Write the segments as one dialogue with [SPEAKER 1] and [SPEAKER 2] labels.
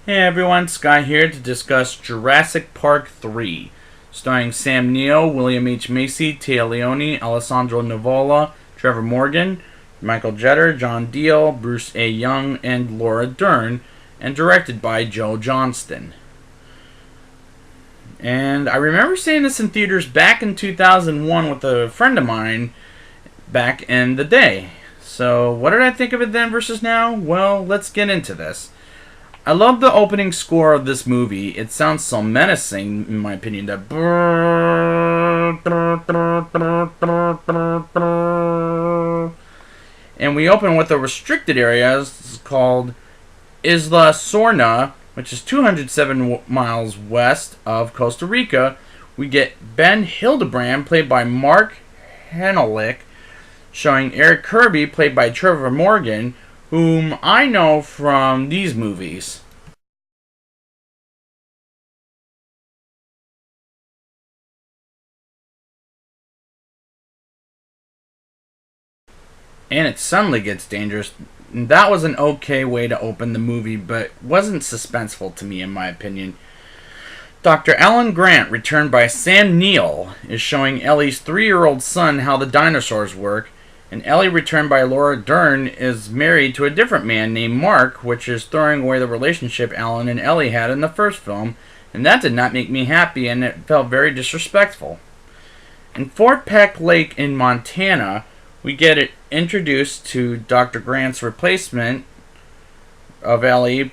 [SPEAKER 1] Hey everyone, Sky here to discuss Jurassic Park 3, starring Sam Neill, William H. Macy, Tia Leone, Alessandro Nivola, Trevor Morgan, Michael Jeter, John Deal, Bruce A. Young, and Laura Dern, and directed by Joe Johnston. And I remember seeing this in theaters back in 2001 with a friend of mine back in the day. So what did I think of it then versus now? Well, let's get into this. I love the opening score of this movie. It sounds so menacing, in my opinion. And we open with a restricted area called Isla Sorna, which is 207 miles west of Costa Rica. We get Ben Hildebrand, played by Mark Henelick, showing Eric Kirby, played by Trevor Morgan, whom I know from these movies. And it suddenly gets dangerous. That was an okay way to open the movie, but wasn't suspenseful to me, in my opinion. Dr. Alan Grant, returned by Sam Neill, is showing Ellie's 3-year-old son how the dinosaurs work, and Ellie, returned by Laura Dern, is married to a different man named Mark, which is throwing away the relationship Alan and Ellie had in the first film, and that did not make me happy, and it felt very disrespectful. In Fort Peck Lake in Montana, we get introduced to Dr. Grant's replacement of Ellie,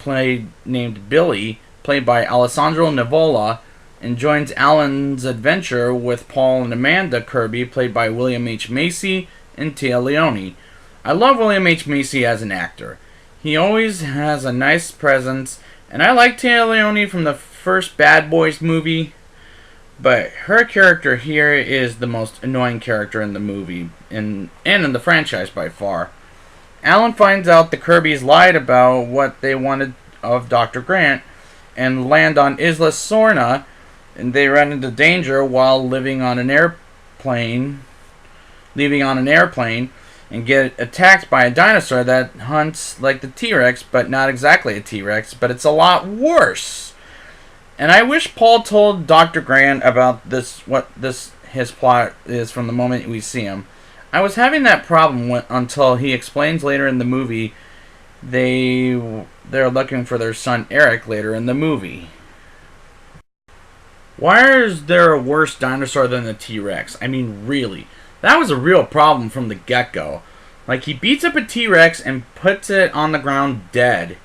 [SPEAKER 1] named Billy, played by Alessandro Nivola, and joins Alan's adventure with Paul and Amanda Kirby, played by William H. Macy and Tia Leone. I love William H. Macy as an actor. He always has a nice presence, and I like Tia Leone from the first Bad Boys movie, but her character here is the most annoying character in the movie, and in the franchise by far. Alan finds out the Kirbys lied about what they wanted of Dr. Grant, and land on Isla Sorna, and they run into danger while leaving on an airplane, and get attacked by a dinosaur that hunts like the T-Rex, but not exactly a T-Rex, but it's a lot worse. And I wish Paul told Dr. Grant about this, his plot is from the moment we see him. I was having that problem until he explains later in the movie they're looking for their son Eric later in the movie. Why is there a worse dinosaur than the T-Rex? I mean, really. That was a real problem from the get-go. Like, he beats up a T-Rex and puts it on the ground dead.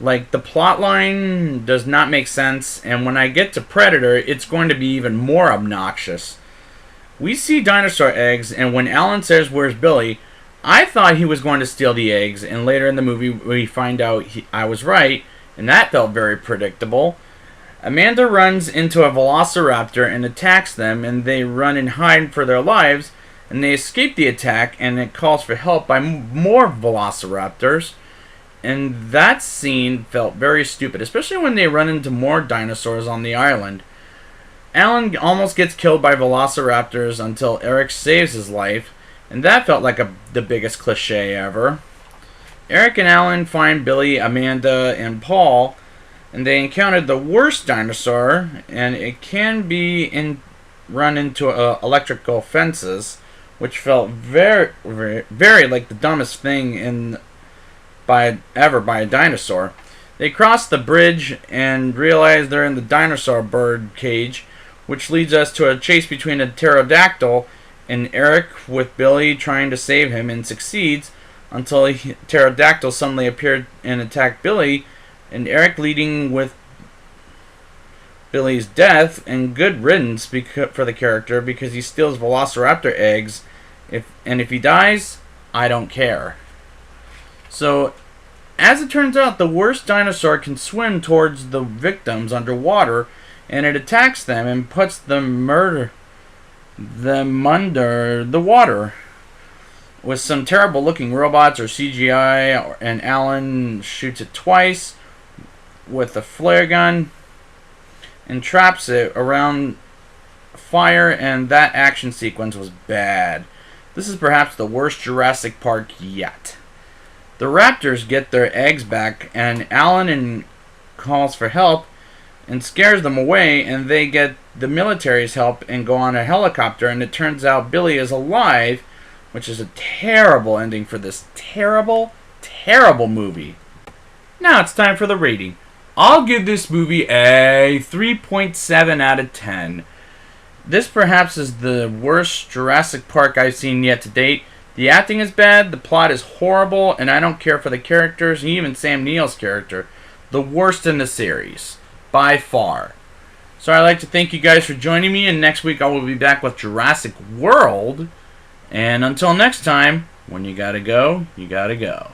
[SPEAKER 1] Like, the plot line does not make sense, and when I get to Predator, it's going to be even more obnoxious. We see dinosaur eggs, and when Alan says, "Where's Billy?" I thought he was going to steal the eggs, and later in the movie we find out I was right, and that felt very predictable. Amanda runs into a velociraptor and attacks them, and they run and hide for their lives, and they escape the attack, and it calls for help by more velociraptors. And that scene felt very stupid, especially when they run into more dinosaurs on the island. Alan almost gets killed by velociraptors until Eric saves his life, and that felt like the biggest cliche ever. Eric and Alan find Billy, Amanda, and Paul, and they encountered the worst dinosaur, and it can be run into electrical fences, which felt very, very, very like the dumbest thing by a dinosaur. They cross the bridge and realize they're in the dinosaur bird cage, which leads us to a chase between a pterodactyl and Eric, with Billy trying to save him, and succeeds until pterodactyl suddenly appeared and attacked Billy, and Eric leading with Billy's death, and good riddance for the character because he steals velociraptor eggs. If he dies, I don't care. So, as it turns out, the worst dinosaur can swim towards the victims underwater, and it attacks them and puts them under the water with some terrible looking robots or CGI, and Alan shoots it twice with a flare gun and traps it around fire, and that action sequence was bad. This is perhaps the worst Jurassic Park yet. The raptors get their eggs back, and Alan and calls for help and scares them away, and they get the military's help and go on a helicopter, and it turns out Billy is alive, which is a terrible ending for this terrible, terrible movie. Now it's time for the rating. I'll give this movie a 3.7 out of 10. This perhaps is the worst Jurassic Park I've seen yet to date. The acting is bad, the plot is horrible, and I don't care for the characters, and even Sam Neill's character. The worst in the series. By far. So I'd like to thank you guys for joining me, and next week I will be back with Jurassic World. And until next time, when you gotta go, you gotta go.